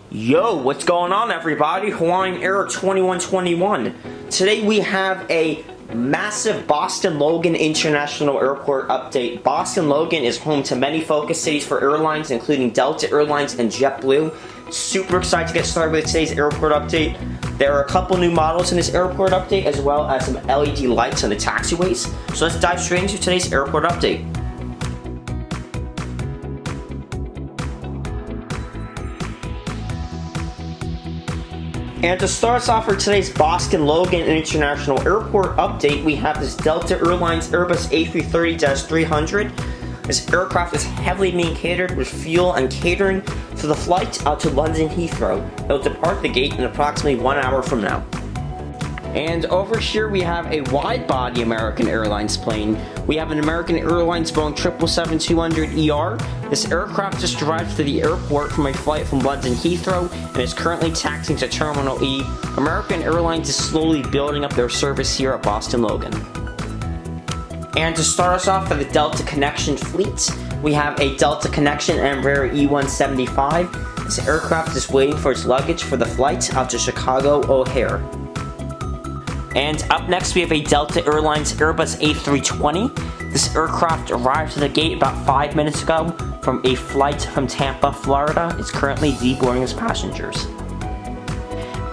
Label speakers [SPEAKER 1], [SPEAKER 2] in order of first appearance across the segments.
[SPEAKER 1] Yo, what's going on everybody? Hawaiian Air 2121. Today we have a massive Boston Logan International Airport update. Boston Logan is home to many focus cities for airlines, including Delta Airlines and JetBlue. Super excited to get started with today's airport update. There are a couple new models in this airport update, as well as some LED lights on the taxiways. So let's dive straight into today's airport update. And to start us off for today's Boston Logan International Airport update, we have this Delta Airlines Airbus A330-300. This aircraft is heavily being catered with fuel and catering for the flight out to London Heathrow. It will depart the gate in approximately 1 hour from now. And over here we have a wide-body American Airlines plane. We have an American Airlines Boeing 777-200ER. This aircraft just arrived to the airport from a flight from London Heathrow and is currently taxiing to Terminal E. American Airlines is slowly building up their service here at Boston Logan. And to start us off for the Delta Connection fleet, we have a Delta Connection Embraer E175. This aircraft is waiting for its luggage for the flight out to Chicago O'Hare. And up next we have a Delta Airlines Airbus A320. This aircraft arrived to the gate about 5 minutes ago from a flight from Tampa, Florida. It's currently deboarding its passengers.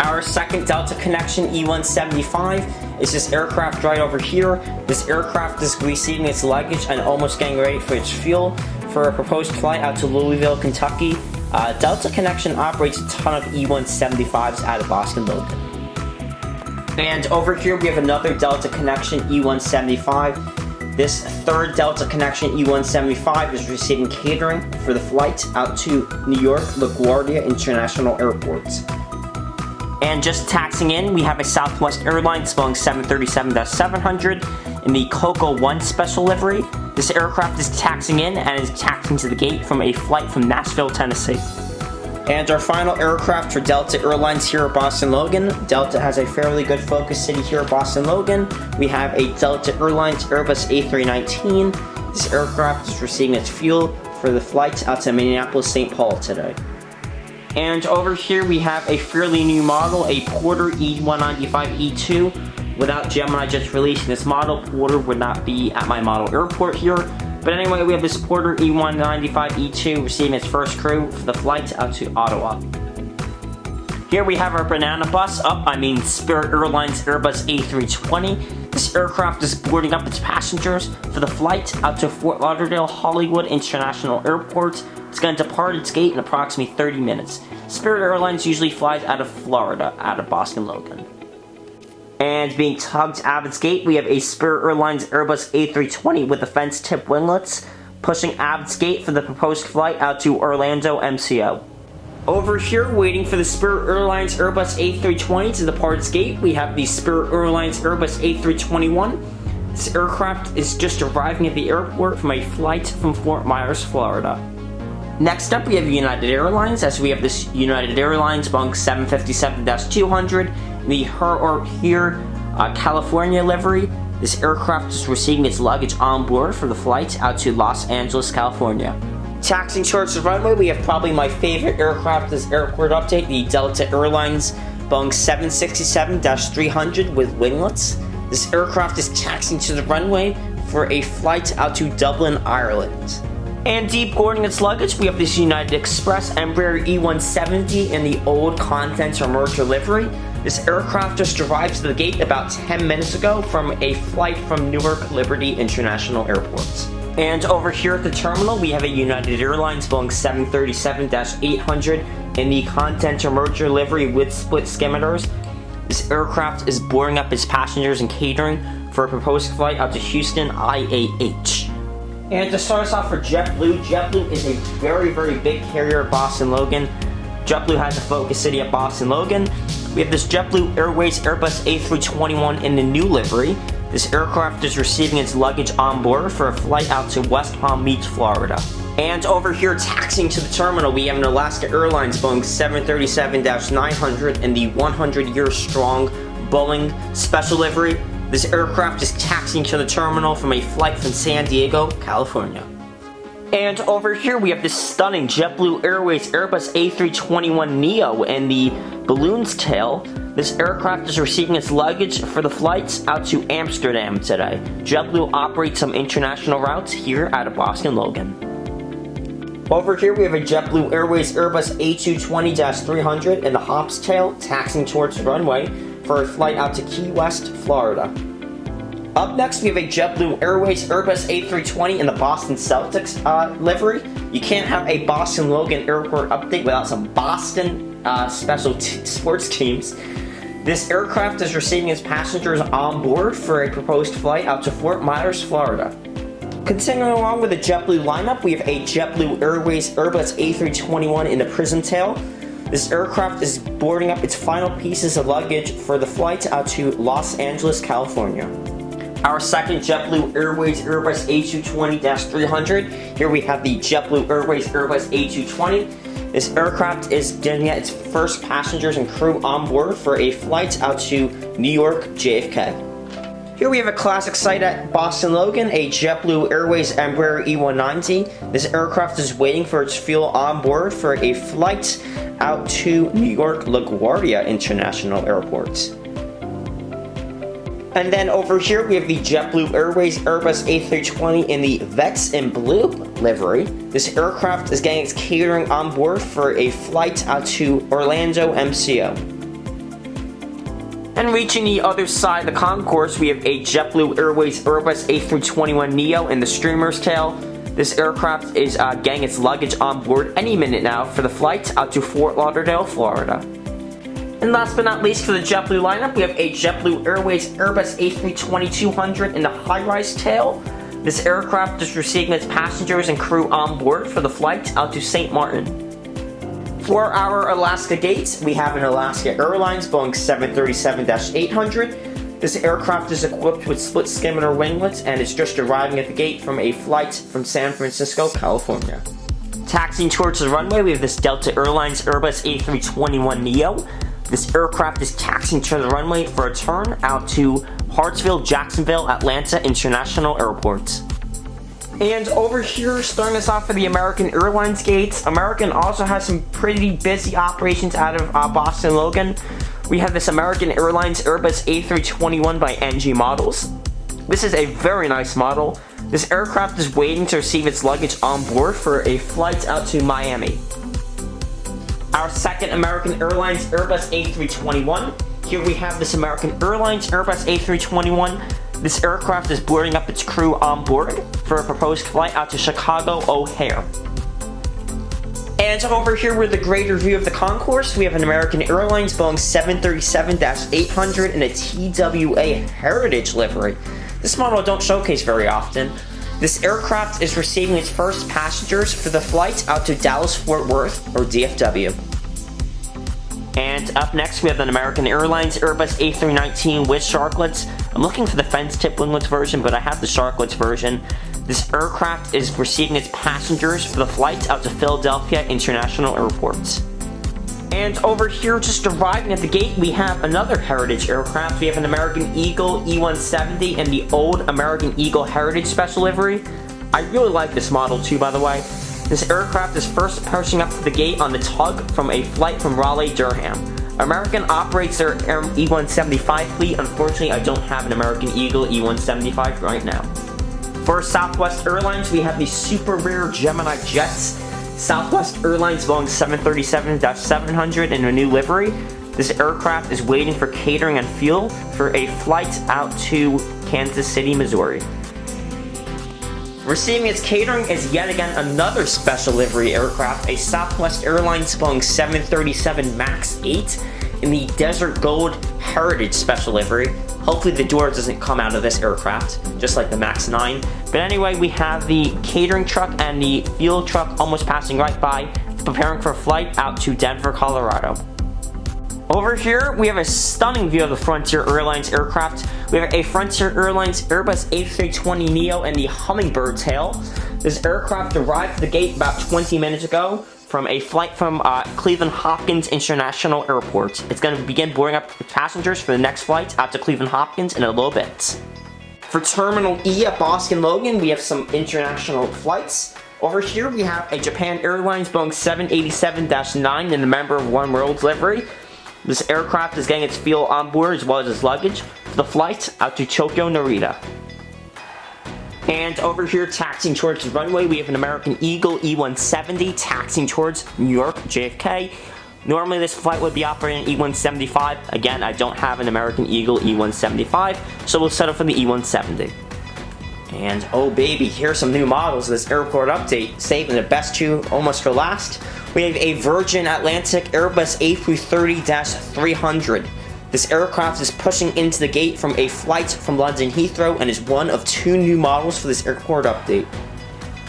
[SPEAKER 1] Our second Delta Connection E175 is this aircraft right over here. This aircraft is receiving its luggage and almost getting ready for its fuel for a proposed flight out to Louisville, Kentucky. Delta Connection operates a ton of E175s out of Boston Logan. And over here we have another Delta Connection E175. This third Delta Connection E175 is receiving catering for the flight out to New York LaGuardia International Airport. And just taxiing in, we have a Southwest Airlines Boeing 737-700 in the Coco 1 special livery. This aircraft is taxiing in and is taxiing to the gate from a flight from Nashville, Tennessee. And our final aircraft for Delta Airlines here at Boston Logan. Delta has a fairly good focus city here at Boston Logan. We have a Delta Airlines Airbus A319. This aircraft is receiving its fuel for the flight out to Minneapolis-St. Paul today. And over here we have a fairly new model, a Porter E195-E2. Without Geminijets releasing this model, Porter would not be at my model airport here. But anyway, we have this Porter E195-E2 receiving its first crew for the flight out to Ottawa. Here we have our banana bus Spirit Airlines Airbus A320. This aircraft is boarding up its passengers for the flight out to Fort Lauderdale Hollywood International Airport. It's going to depart its gate in approximately 30 minutes. Spirit Airlines usually flies out of Florida, out of Boston Logan. And being tugged out of its gate, we have a Spirit Airlines Airbus A320 with the fence-tip winglets, pushing out its gate for the proposed flight out to Orlando MCO. Over here, waiting for the Spirit Airlines Airbus A320 to depart its gate, we have the Spirit Airlines Airbus A321. This aircraft is just arriving at the airport from a flight from Fort Myers, Florida. Next up, we have United Airlines, as we have this United Airlines Boeing 757-200 in the Her or Here, California livery. This aircraft is receiving its luggage on board for the flight out to Los Angeles, California. Taxiing towards the runway, we have probably my favorite aircraft this airport update, the Delta Airlines Boeing 767-300 with winglets. This aircraft is taxiing to the runway for a flight out to Dublin, Ireland. And deboarding its luggage, we have this United Express Embraer E170 in the old Contents or Merger livery. This aircraft just arrived to the gate about 10 minutes ago from a flight from Newark Liberty International Airport. And over here at the terminal, we have a United Airlines Boeing 737-800 in the Contents or Merger livery with split skimmers. This aircraft is boarding up its passengers and catering for a proposed flight out to Houston IAH. And to start us off for JetBlue, JetBlue is a very, very big carrier at Boston Logan. JetBlue has a focus city at Boston Logan. We have this JetBlue Airways Airbus A321 in the new livery. This aircraft is receiving its luggage on board for a flight out to West Palm Beach, Florida. And over here, taxiing to the terminal, we have an Alaska Airlines Boeing 737-900 in the 100-year-strong Boeing special livery. This aircraft is taxiing to the terminal from a flight from San Diego, California. And over here we have this stunning JetBlue Airways Airbus A321neo and the balloon's tail. This aircraft is receiving its luggage for the flights out to Amsterdam today. JetBlue operates some international routes here out of Boston Logan. Over here we have a JetBlue Airways Airbus A220-300 in the Hop's tail, taxiing towards the runway for a flight out to Key West, Florida. Up next, we have a JetBlue Airways Airbus A320 in the Boston Celtics livery. You can't have a Boston Logan Airport update without some Boston sports teams. This aircraft is receiving its passengers on board for a proposed flight out to Fort Myers, Florida. Continuing along with the JetBlue lineup, we have a JetBlue Airways Airbus A321 in the Prism tail. This aircraft is boarding up its final pieces of luggage for the flight out to Los Angeles, California. Our second JetBlue Airways Airbus A220-300. Here we have the JetBlue Airways Airbus A220. This aircraft is getting its first passengers and crew on board for a flight out to New York, JFK. Here we have a classic sight at Boston Logan, a JetBlue Airways Embraer E190. This aircraft is waiting for its fuel on board for a flight out to New York LaGuardia International Airport. And then over here we have the JetBlue Airways Airbus A320 in the Vets in Blue livery. This aircraft is getting its catering on board for a flight out to Orlando MCO. And reaching the other side of the concourse, we have a JetBlue Airways Airbus A321neo in the streamer's tail. This aircraft is getting its luggage on board any minute now for the flight out to Fort Lauderdale, Florida. And last but not least for the JetBlue lineup, we have a JetBlue Airways Airbus A320-200 in the high-rise tail. This aircraft is receiving its passengers and crew on board for the flight out to St. Martin. For our Alaska gates, we have an Alaska Airlines Boeing 737-800. This aircraft is equipped with split skimmer winglets and is just arriving at the gate from a flight from San Francisco, California. Taxiing towards the runway, we have this Delta Airlines Airbus A321neo. This aircraft is taxiing to the runway for a turn out to Hartsville, Jacksonville, Atlanta International Airports. And over here, starting us off for the American Airlines gates, American also has some pretty busy operations out of Boston Logan. We have this American Airlines Airbus A321 by NG Models. This is a very nice model. This aircraft is waiting to receive its luggage on board for a flight out to Miami. Our second American Airlines Airbus A321. Here we have this American Airlines Airbus A321. This aircraft is boarding up its crew on board for a proposed flight out to Chicago O'Hare. And over here with the greater view of the concourse, we have an American Airlines Boeing 737-800 in a TWA Heritage livery. This model I don't showcase very often. This aircraft is receiving its first passengers for the flight out to Dallas-Fort Worth, or DFW. And up next we have an American Airlines Airbus A319 with sharklets. I'm looking for the fence tip winglets version, but I have the sharklets version. This aircraft is receiving its passengers for the flight out to Philadelphia International Airport. And over here, just arriving at the gate, we have another Heritage aircraft. We have an American Eagle E170 and the old American Eagle Heritage Special livery. I really like this model too, by the way. This aircraft is first pushing up to the gate on the tug from a flight from Raleigh-Durham. American operates their E175 fleet. Unfortunately, I don't have an American Eagle E175 right now. For Southwest Airlines, we have the super rare Geminijets. Southwest Airlines Boeing 737-700 in a new livery. This aircraft is waiting for catering and fuel for a flight out to Kansas City, Missouri. Receiving its catering is yet again another special livery aircraft, a Southwest Airlines Boeing 737 MAX 8 in the Desert Gold Heritage Special livery. Hopefully the door doesn't come out of this aircraft, just like the MAX 9. But anyway, we have the catering truck and the fuel truck almost passing right by, preparing for a flight out to Denver, Colorado. Over here, we have a stunning view of the Frontier Airlines aircraft. We have a Frontier Airlines Airbus A320neo and the Hummingbird tail. This aircraft arrived at the gate about 20 minutes ago from a flight from Cleveland Hopkins International Airport. It's going to begin boarding up passengers for the next flight out to Cleveland Hopkins in a little bit. For Terminal E at Boston Logan, we have some international flights. Over here we have a Japan Airlines Boeing 787-9 in the Member of One World livery. This aircraft is getting its fuel on board as well as its luggage for the flight out to Tokyo Narita. And over here, taxiing towards the runway, we have an American Eagle E-170 taxiing towards New York, JFK. Normally this flight would be operating E-175. Again, I don't have an American Eagle E-175, so we'll settle for the E-170. And oh baby, here's some new models of this airport update, saving the best two almost for last. We have a Virgin Atlantic Airbus A330-300. This aircraft is pushing into the gate from a flight from London Heathrow and is one of two new models for this airport update.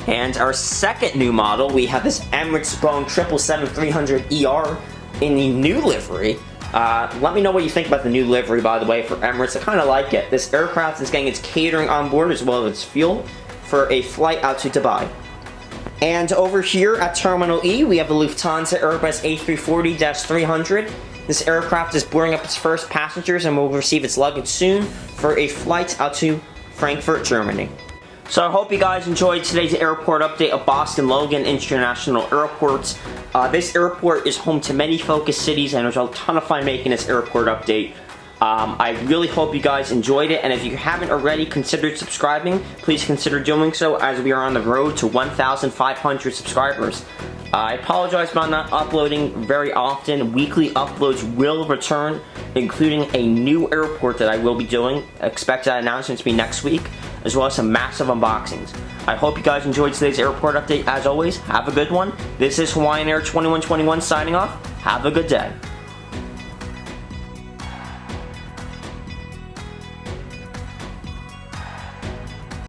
[SPEAKER 1] And our second new model, we have this Emirates Boeing 777-300ER in the new livery. Let me know what you think about the new livery, by the way, for Emirates. I kind of like it. This aircraft is getting its catering on board as well as its fuel for a flight out to Dubai. And over here at Terminal E, we have the Lufthansa Airbus A340-300. This aircraft is boarding up its first passengers and will receive its luggage soon for a flight out to Frankfurt, Germany. So I hope you guys enjoyed today's airport update of Boston Logan International Airport. This airport is home to many focus cities, and there's a ton of fun making this airport update. I really hope you guys enjoyed it, and if you haven't already considered subscribing, please consider doing so as we are on the road to 1,500 subscribers. I apologize about not uploading very often. Weekly uploads will return, including a new airport that I will be doing. Expect that announcement to be next week, as well as some massive unboxings. I hope you guys enjoyed today's airport update. As always, have a good one. This is Hawaiian Air 2121 signing off. Have a good day.